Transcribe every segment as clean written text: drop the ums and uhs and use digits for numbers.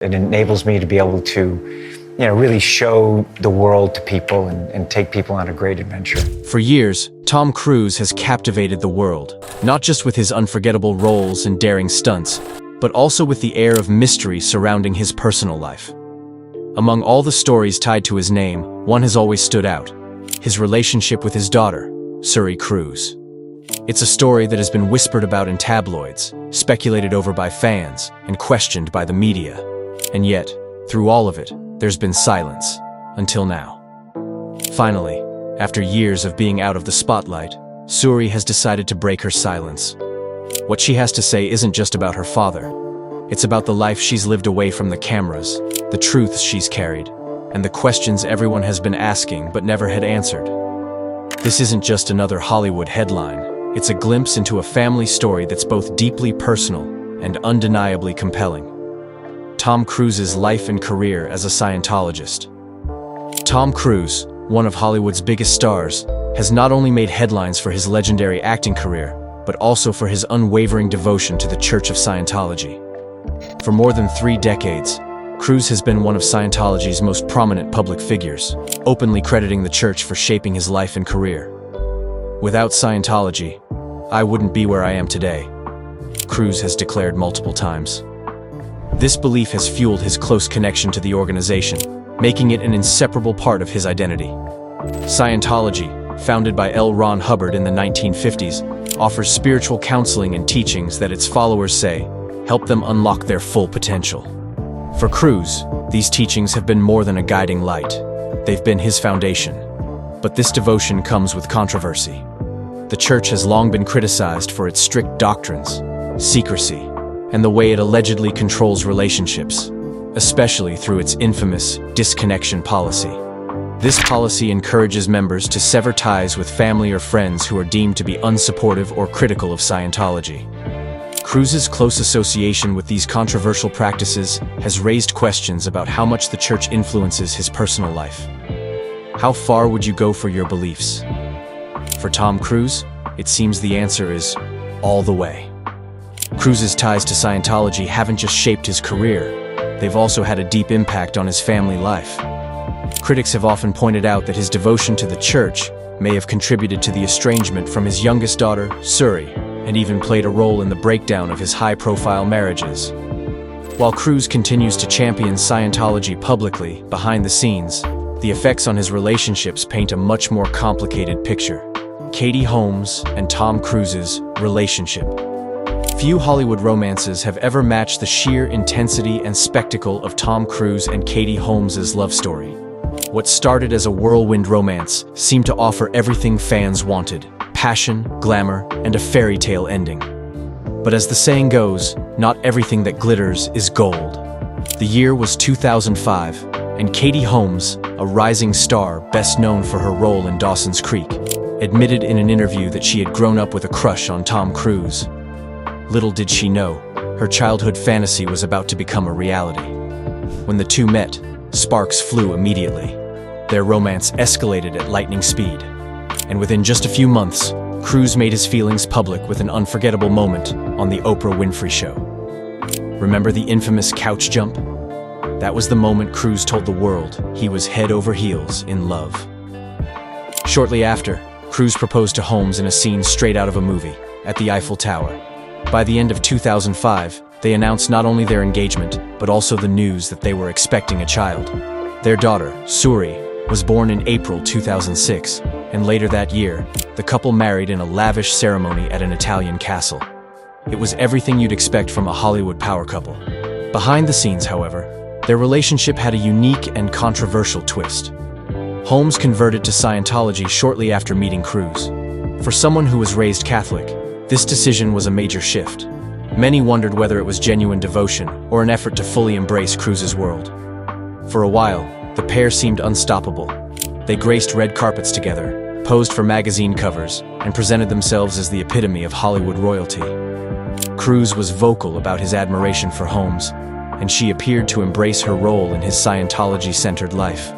It enables me to be able to, really show the world to people and take people on a great adventure. For years, Tom Cruise has captivated the world, not just with his unforgettable roles and daring stunts, but also with the air of mystery surrounding his personal life. Among all the stories tied to his name, one has always stood out: his relationship with his daughter, Suri Cruise. It's a story that has been whispered about in tabloids, speculated over by fans, and questioned by the media. And yet, through all of it, there's been silence, until now. Finally, after years of being out of the spotlight, Suri has decided to break her silence. What she has to say isn't just about her father. It's about the life she's lived away from the cameras, the truths she's carried, and the questions everyone has been asking but never had answered. This isn't just another Hollywood headline. It's a glimpse into a family story that's both deeply personal and undeniably compelling. Tom Cruise's life and career as a Scientologist. Tom Cruise, one of Hollywood's biggest stars, has not only made headlines for his legendary acting career, but also for his unwavering devotion to the Church of Scientology. For more than 3 decades, Cruise has been one of Scientology's most prominent public figures, openly crediting the church for shaping his life and career. "Without Scientology, I wouldn't be where I am today," Cruise has declared multiple times. This belief has fueled his close connection to the organization, making it an inseparable part of his identity. Scientology, founded by L. Ron Hubbard in the 1950s, offers spiritual counseling and teachings that its followers say help them unlock their full potential. For Cruise, these teachings have been more than a guiding light. They've been his foundation. But this devotion comes with controversy. The church has long been criticized for its strict doctrines, secrecy, and the way it allegedly controls relationships, especially through its infamous disconnection policy. This policy encourages members to sever ties with family or friends who are deemed to be unsupportive or critical of Scientology. Cruise's close association with these controversial practices has raised questions about how much the church influences his personal life. How far would you go for your beliefs? For Tom Cruise, it seems the answer is all the way. Cruise's ties to Scientology haven't just shaped his career, they've also had a deep impact on his family life. Critics have often pointed out that his devotion to the church may have contributed to the estrangement from his youngest daughter, Suri, and even played a role in the breakdown of his high-profile marriages. While Cruise continues to champion Scientology publicly, behind the scenes, the effects on his relationships paint a much more complicated picture. Katie Holmes and Tom Cruise's relationship. Few Hollywood romances have ever matched the sheer intensity and spectacle of Tom Cruise and Katie Holmes' love story. What started as a whirlwind romance seemed to offer everything fans wanted: passion, glamour, and a fairy tale ending. But as the saying goes, not everything that glitters is gold. The year was 2005, and Katie Holmes, a rising star best known for her role in Dawson's Creek, admitted in an interview that she had grown up with a crush on Tom Cruise. Little did she know, her childhood fantasy was about to become a reality. When the two met, sparks flew immediately. Their romance escalated at lightning speed. And within just a few months, Cruise made his feelings public with an unforgettable moment on The Oprah Winfrey Show. Remember the infamous couch jump? That was the moment Cruise told the world he was head over heels in love. Shortly after, Cruise proposed to Holmes in a scene straight out of a movie, at the Eiffel Tower. By the end of 2005, they announced not only their engagement, but also the news that they were expecting a child. Their daughter, Suri, was born in April 2006, and later that year, the couple married in a lavish ceremony at an Italian castle. It was everything you'd expect from a Hollywood power couple. Behind the scenes, however, their relationship had a unique and controversial twist. Holmes converted to Scientology shortly after meeting Cruise. For someone who was raised Catholic, this decision was a major shift. Many wondered whether it was genuine devotion or an effort to fully embrace Cruise's world. For a while, the pair seemed unstoppable. They graced red carpets together, posed for magazine covers, and presented themselves as the epitome of Hollywood royalty. Cruise was vocal about his admiration for Holmes, and she appeared to embrace her role in his Scientology-centered life.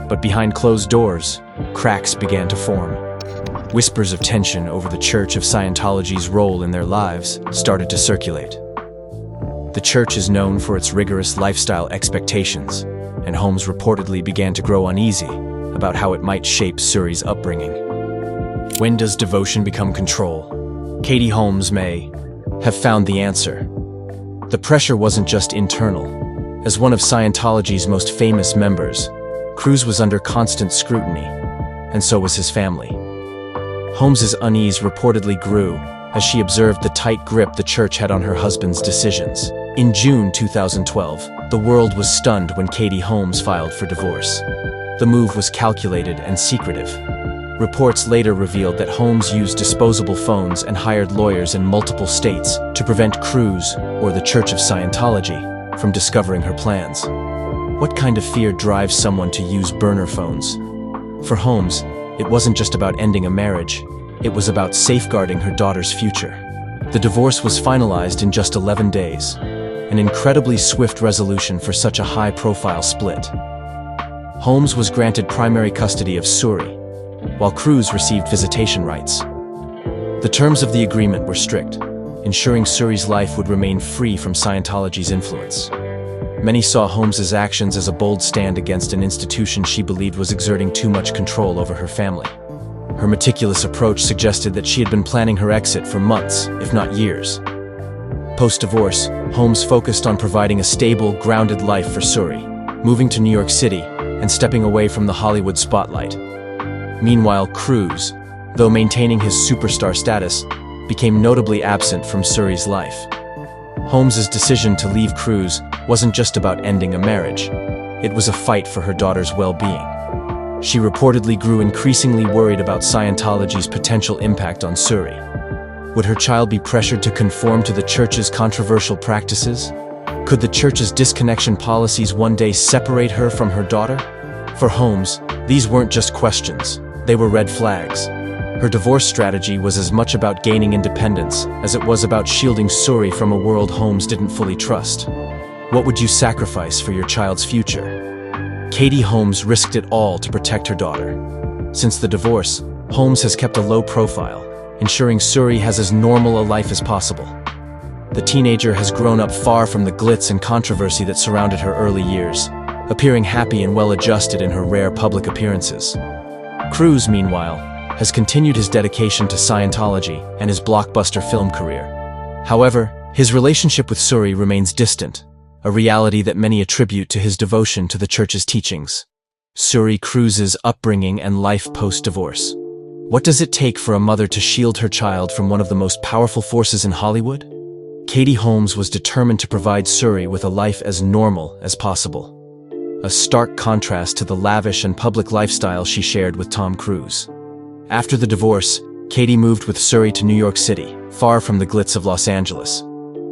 But behind closed doors, cracks began to form. Whispers of tension over the Church of Scientology's role in their lives started to circulate. The church is known for its rigorous lifestyle expectations, and Holmes reportedly began to grow uneasy about how it might shape Suri's upbringing. When does devotion become control? Katie Holmes may have found the answer. The pressure wasn't just internal. As one of Scientology's most famous members, Cruz was under constant scrutiny, and so was his family. Holmes's unease reportedly grew as she observed the tight grip the church had on her husband's decisions. In June 2012, the world was stunned when Katie Holmes filed for divorce. The move was calculated and secretive. Reports later revealed that Holmes used disposable phones and hired lawyers in multiple states to prevent Cruz, or the Church of Scientology, from discovering her plans. What kind of fear drives someone to use burner phones? For Holmes, it wasn't just about ending a marriage, it was about safeguarding her daughter's future. The divorce was finalized in just 11 days, an incredibly swift resolution for such a high-profile split. Holmes was granted primary custody of Suri, while Cruz received visitation rights. The terms of the agreement were strict, ensuring Suri's life would remain free from Scientology's influence. Many saw Holmes's actions as a bold stand against an institution she believed was exerting too much control over her family. Her meticulous approach suggested that she had been planning her exit for months, if not years. Post-divorce, Holmes focused on providing a stable, grounded life for Suri, moving to New York City and stepping away from the Hollywood spotlight. Meanwhile, Cruz, though maintaining his superstar status, became notably absent from Suri's life. Holmes's decision to leave Cruz wasn't just about ending a marriage. It was a fight for her daughter's well-being. She reportedly grew increasingly worried about Scientology's potential impact on Suri. Would her child be pressured to conform to the church's controversial practices? Could the church's disconnection policies one day separate her from her daughter? For Holmes, these weren't just questions, they were red flags. Her divorce strategy was as much about gaining independence as it was about shielding Suri from a world Holmes didn't fully trust. What would you sacrifice for your child's future? Katie Holmes risked it all to protect her daughter. Since the divorce, Holmes has kept a low profile, ensuring Suri has as normal a life as possible. The teenager has grown up far from the glitz and controversy that surrounded her early years, appearing happy and well-adjusted in her rare public appearances. Cruz, meanwhile, has continued his dedication to Scientology and his blockbuster film career. However, his relationship with Suri remains distant, a reality that many attribute to his devotion to the church's teachings. Suri Cruz's upbringing and life post-divorce. What does it take for a mother to shield her child from one of the most powerful forces in Hollywood? Katie Holmes was determined to provide Suri with a life as normal as possible. A stark contrast to the lavish and public lifestyle she shared with Tom Cruise. After the divorce, Katie moved with Suri to New York City, far from the glitz of Los Angeles.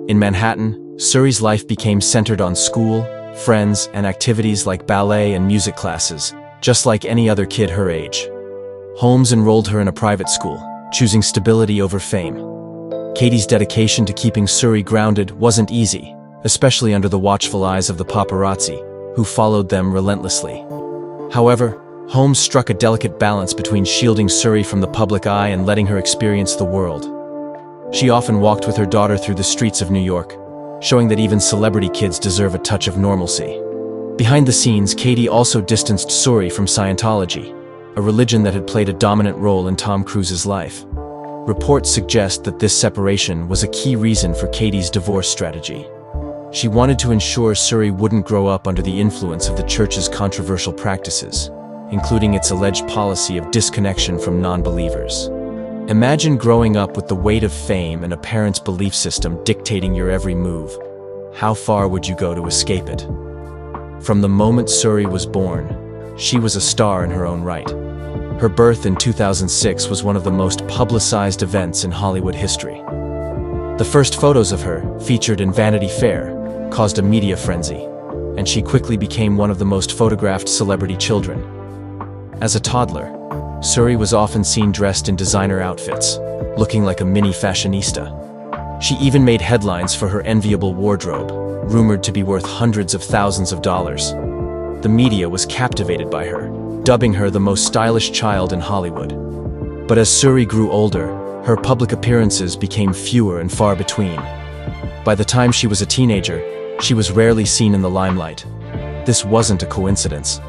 In Manhattan, Suri's life became centered on school, friends, and activities like ballet and music classes, just like any other kid her age. Holmes enrolled her in a private school, choosing stability over fame. Katie's dedication to keeping Suri grounded wasn't easy, especially under the watchful eyes of the paparazzi, who followed them relentlessly. However, Holmes struck a delicate balance between shielding Suri from the public eye and letting her experience the world. She often walked with her daughter through the streets of New York, showing that even celebrity kids deserve a touch of normalcy. Behind the scenes, Katie also distanced Suri from Scientology, a religion that had played a dominant role in Tom Cruise's life. Reports suggest that this separation was a key reason for Katie's divorce strategy. She wanted to ensure Suri wouldn't grow up under the influence of the church's controversial practices, including its alleged policy of disconnection from non-believers. Imagine growing up with the weight of fame and a parent's belief system dictating your every move. How far would you go to escape it? From the moment Suri was born, she was a star in her own right. Her birth in 2006 was one of the most publicized events in Hollywood history. The first photos of her, featured in Vanity Fair, caused a media frenzy, and she quickly became one of the most photographed celebrity children. As a toddler, Suri was often seen dressed in designer outfits, looking like a mini fashionista. She even made headlines for her enviable wardrobe, rumored to be worth hundreds of thousands of dollars. The media was captivated by her, dubbing her the most stylish child in Hollywood. But as Suri grew older, her public appearances became fewer and far between. By the time she was a teenager, she was rarely seen in the limelight. This wasn't a coincidence.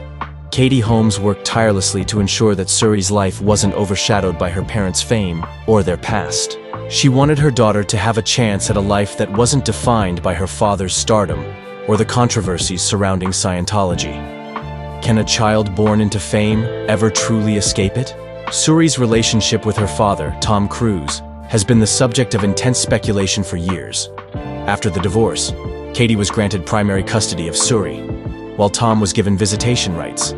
Katie Holmes worked tirelessly to ensure that Suri's life wasn't overshadowed by her parents' fame or their past. She wanted her daughter to have a chance at a life that wasn't defined by her father's stardom or the controversies surrounding Scientology. Can a child born into fame ever truly escape it? Suri's relationship with her father, Tom Cruise, has been the subject of intense speculation for years. After the divorce, Katie was granted primary custody of Suri, while Tom was given visitation rights.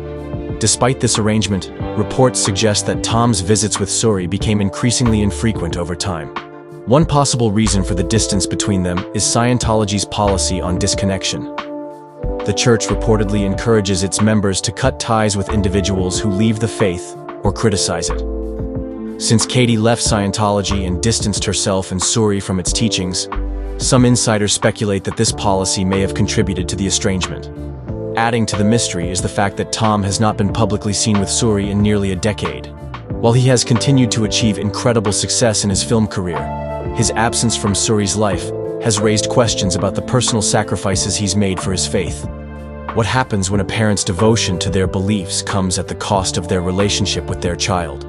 Despite this arrangement, reports suggest that Tom's visits with Suri became increasingly infrequent over time. One possible reason for the distance between them is Scientology's policy on disconnection. The church reportedly encourages its members to cut ties with individuals who leave the faith or criticize it. Since Katie left Scientology and distanced herself and Suri from its teachings, some insiders speculate that this policy may have contributed to the estrangement. Adding to the mystery is the fact that Tom has not been publicly seen with Suri in nearly a decade. While he has continued to achieve incredible success in his film career, his absence from Suri's life has raised questions about the personal sacrifices he's made for his faith. What happens when a parent's devotion to their beliefs comes at the cost of their relationship with their child?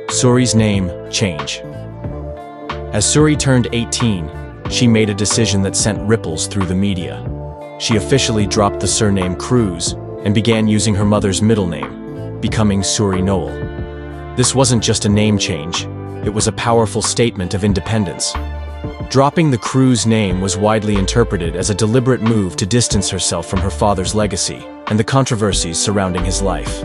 Suri's name change. As Suri turned 18, she made a decision that sent ripples through the media. She officially dropped the surname Cruise and began using her mother's middle name, becoming Suri Noel. This wasn't just a name change, it was a powerful statement of independence. Dropping the Cruise name was widely interpreted as a deliberate move to distance herself from her father's legacy and the controversies surrounding his life.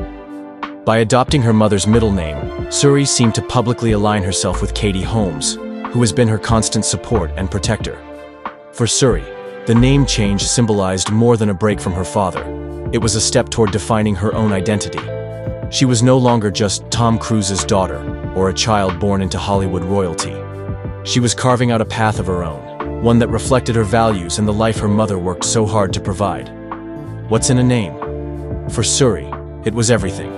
By adopting her mother's middle name, Suri seemed to publicly align herself with Katie Holmes, who has been her constant support and protector. For Suri, the name change symbolized more than a break from her father. It was a step toward defining her own identity. She was no longer just Tom Cruise's daughter or a child born into Hollywood royalty. She was carving out a path of her own, one that reflected her values and the life her mother worked so hard to provide. What's in a name? For Suri, it was everything.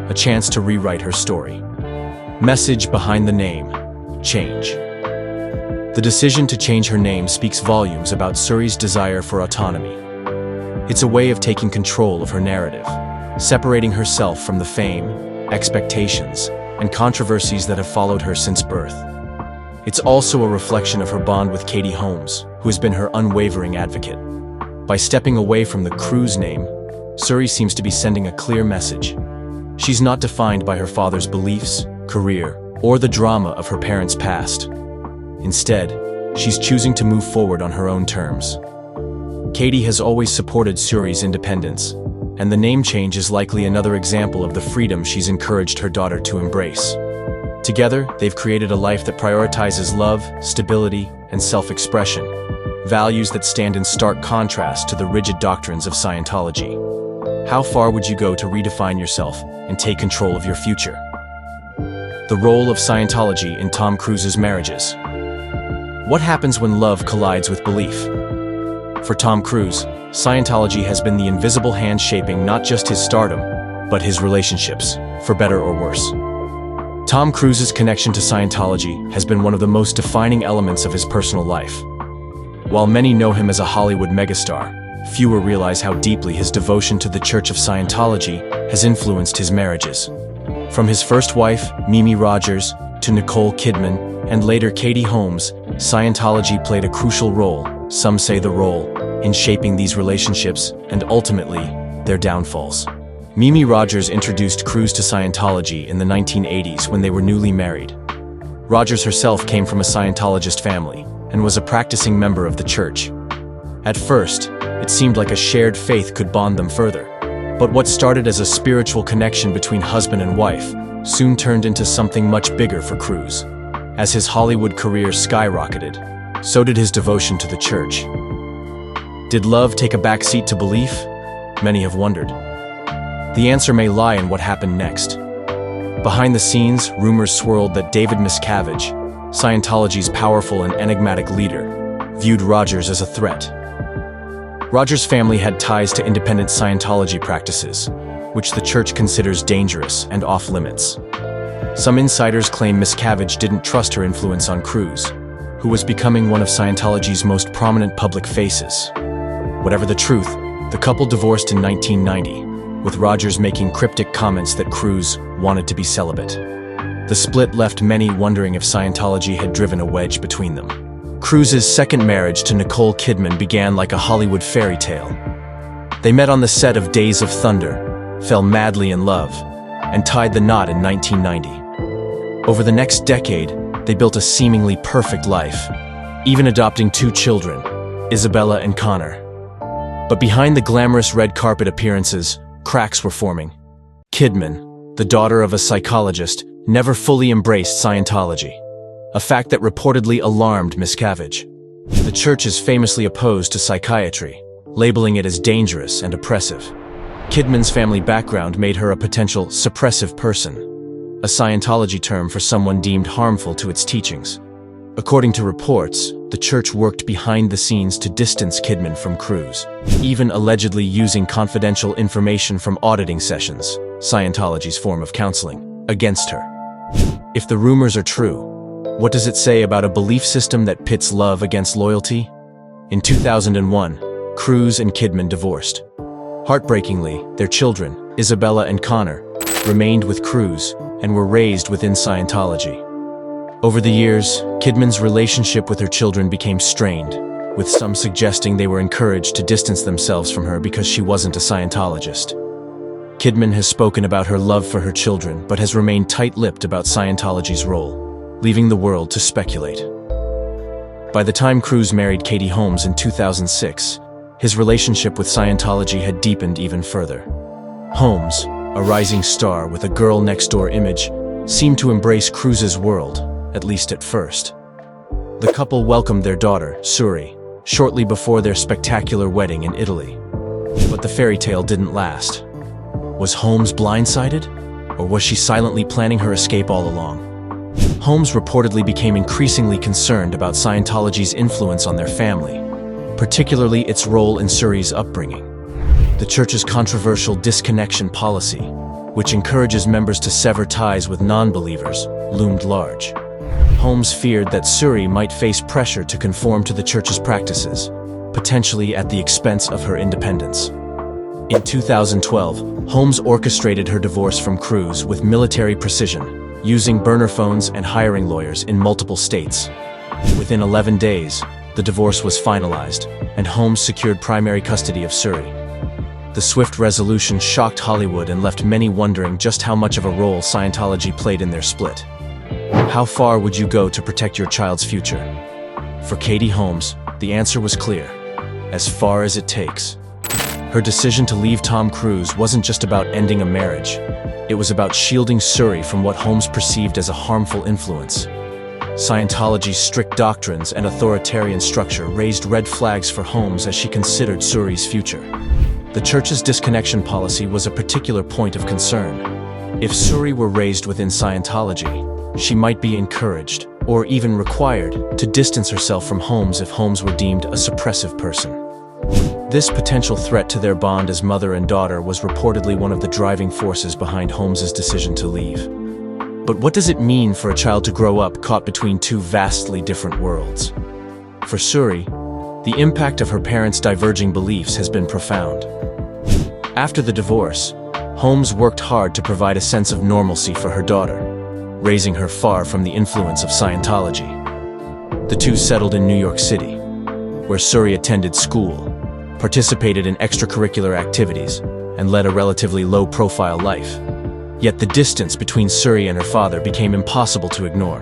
A chance to rewrite her story. Message behind the name: change. The decision to change her name speaks volumes about Suri's desire for autonomy. It's a way of taking control of her narrative, separating herself from the fame, expectations, and controversies that have followed her since birth. It's also a reflection of her bond with Katie Holmes, who has been her unwavering advocate. By stepping away from the Cruise name, Suri seems to be sending a clear message. She's not defined by her father's beliefs, career, or the drama of her parents' past. Instead, she's choosing to move forward on her own terms. Katie has always supported Suri's independence, and the name change is likely another example of the freedom she's encouraged her daughter to embrace. Together, they've created a life that prioritizes love, stability, and self-expression, values that stand in stark contrast to the rigid doctrines of Scientology. How far would you go to redefine yourself and take control of your future? The role of Scientology in Tom Cruise's marriages. What happens when love collides with belief? For Tom Cruise, Scientology has been the invisible hand shaping not just his stardom, but his relationships, for better or worse. Tom Cruise's connection to Scientology has been one of the most defining elements of his personal life. While many know him as a Hollywood megastar, fewer realize how deeply his devotion to the Church of Scientology has influenced his marriages. From his first wife, Mimi Rogers, to Nicole Kidman, and later Katie Holmes, Scientology played a crucial role, some say the role, in shaping these relationships and ultimately, their downfalls. Mimi Rogers introduced Cruise to Scientology in the 1980s when they were newly married. Rogers herself came from a Scientologist family and was a practicing member of the church. At first, it seemed like a shared faith could bond them further. But what started as a spiritual connection between husband and wife soon turned into something much bigger for Cruise. As his Hollywood career skyrocketed, so did his devotion to the church. Did love take a backseat to belief? Many have wondered. The answer may lie in what happened next. Behind the scenes, rumors swirled that David Miscavige, Scientology's powerful and enigmatic leader, viewed Rogers as a threat. Rogers' family had ties to independent Scientology practices, which the church considers dangerous and off-limits. Some insiders claim Miscavige didn't trust her influence on Cruise, who was becoming one of Scientology's most prominent public faces. Whatever the truth, the couple divorced in 1990, with Rogers making cryptic comments that Cruz wanted to be celibate. The split left many wondering if Scientology had driven a wedge between them. Cruz's second marriage to Nicole Kidman began like a Hollywood fairy tale. They met on the set of Days of Thunder, fell madly in love, and tied the knot in 1990. Over the next decade, they built a seemingly perfect life, even adopting 2 children, Isabella and Connor. But behind the glamorous red carpet appearances, cracks were forming. Kidman, the daughter of a psychologist, never fully embraced Scientology, a fact that reportedly alarmed Miscavige. The church is famously opposed to psychiatry, labeling it as dangerous and oppressive. Kidman's family background made her a potential suppressive person, a Scientology term for someone deemed harmful to its teachings. According to reports, the church worked behind the scenes to distance Kidman from Cruz, even allegedly using confidential information from auditing sessions, Scientology's form of counseling, against her. If the rumors are true, what does it say about a belief system that pits love against loyalty? In 2001, Cruz and Kidman divorced. Heartbreakingly, their children, Isabella and Connor, remained with Cruz and were raised within Scientology. Over the years, Kidman's relationship with her children became strained, with some suggesting they were encouraged to distance themselves from her because she wasn't a Scientologist. Kidman has spoken about her love for her children, but has remained tight-lipped about Scientology's role, leaving the world to speculate. By the time Cruz married Katie Holmes in 2006, his relationship with Scientology had deepened even further. Holmes, a rising star with a girl-next-door image, seemed to embrace Cruz's world, at least at first. The couple welcomed their daughter, Suri, shortly before their spectacular wedding in Italy. But the fairy tale didn't last. Was Holmes blindsided? Or was she silently planning her escape all along? Holmes reportedly became increasingly concerned about Scientology's influence on their family, particularly its role in Suri's upbringing. The church's controversial disconnection policy, which encourages members to sever ties with non-believers, loomed large. Holmes feared that Suri might face pressure to conform to the church's practices, potentially at the expense of her independence. In 2012, Holmes orchestrated her divorce from Cruz with military precision, using burner phones and hiring lawyers in multiple states. Within 11 days, the divorce was finalized, and Holmes secured primary custody of Suri. The swift resolution shocked Hollywood and left many wondering just how much of a role Scientology played in their split. How far would you go to protect your child's future? For Katie Holmes, the answer was clear: as far as it takes. Her decision to leave Tom Cruise wasn't just about ending a marriage. It was about shielding Suri from what Holmes perceived as a harmful influence. Scientology's strict doctrines and authoritarian structure raised red flags for Holmes as she considered Suri's future. The church's disconnection policy was a particular point of concern. If Suri were raised within Scientology, she might be encouraged, or even required, to distance herself from Holmes if Holmes were deemed a suppressive person. This potential threat to their bond as mother and daughter was reportedly one of the driving forces behind Holmes's decision to leave. But what does it mean for a child to grow up caught between 2 vastly different worlds? For Suri, the impact of her parents' diverging beliefs has been profound. After the divorce, Holmes worked hard to provide a sense of normalcy for her daughter, raising her far from the influence of Scientology. The two settled in New York City, where Suri attended school, participated in extracurricular activities, and led a relatively low-profile life. Yet the distance between Suri and her father became impossible to ignore.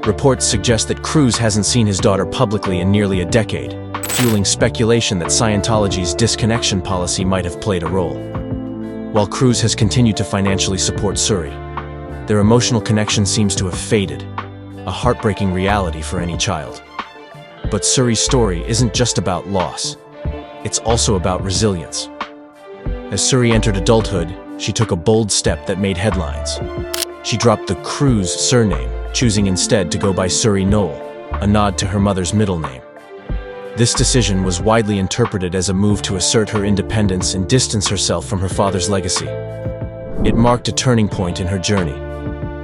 Reports suggest that Cruz hasn't seen his daughter publicly in nearly a decade, fueling speculation that Scientology's disconnection policy might have played a role. While Cruz has continued to financially support Suri, their emotional connection seems to have faded, a heartbreaking reality for any child. But Suri's story isn't just about loss. It's also about resilience. As Suri entered adulthood, she took a bold step that made headlines. She dropped the Cruz surname, choosing instead to go by Suri Knoll, a nod to her mother's middle name. This decision was widely interpreted as a move to assert her independence and distance herself from her father's legacy. It marked a turning point in her journey,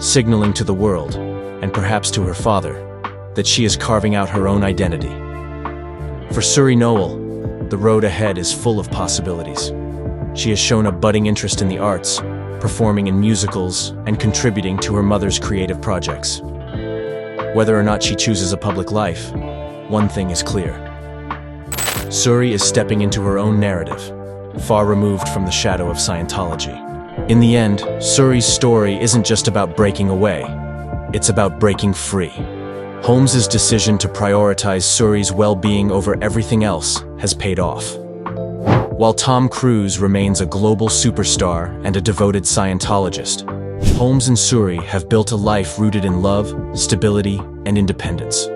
signaling to the world, and perhaps to her father, that she is carving out her own identity. For Suri Noel, the road ahead is full of possibilities. She has shown a budding interest in the arts, performing in musicals and contributing to her mother's creative projects. Whether or not she chooses a public life, one thing is clear. Suri is stepping into her own narrative, far removed from the shadow of Scientology. In the end, Suri's story isn't just about breaking away, it's about breaking free. Holmes's decision to prioritize Suri's well-being over everything else has paid off. While Tom Cruise remains a global superstar and a devoted Scientologist, Holmes and Suri have built a life rooted in love, stability, and independence.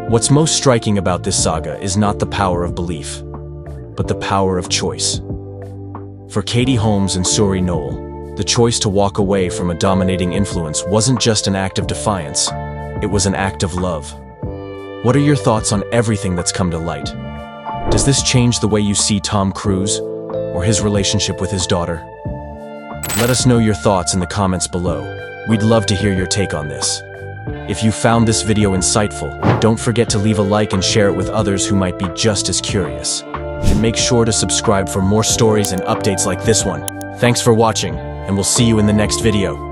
What's most striking about this saga is not the power of belief, but the power of choice. For Katie Holmes and Suri Noel, the choice to walk away from a dominating influence wasn't just an act of defiance, it was an act of love. What are your thoughts on everything that's come to light? Does this change the way you see Tom Cruise or his relationship with his daughter? Let us know your thoughts in the comments below. We'd love to hear your take on this. If you found this video insightful, don't forget to leave a like and share it with others who might be just as curious. And make sure to subscribe for more stories and updates like this one. Thanks for watching, and we'll see you in the next video.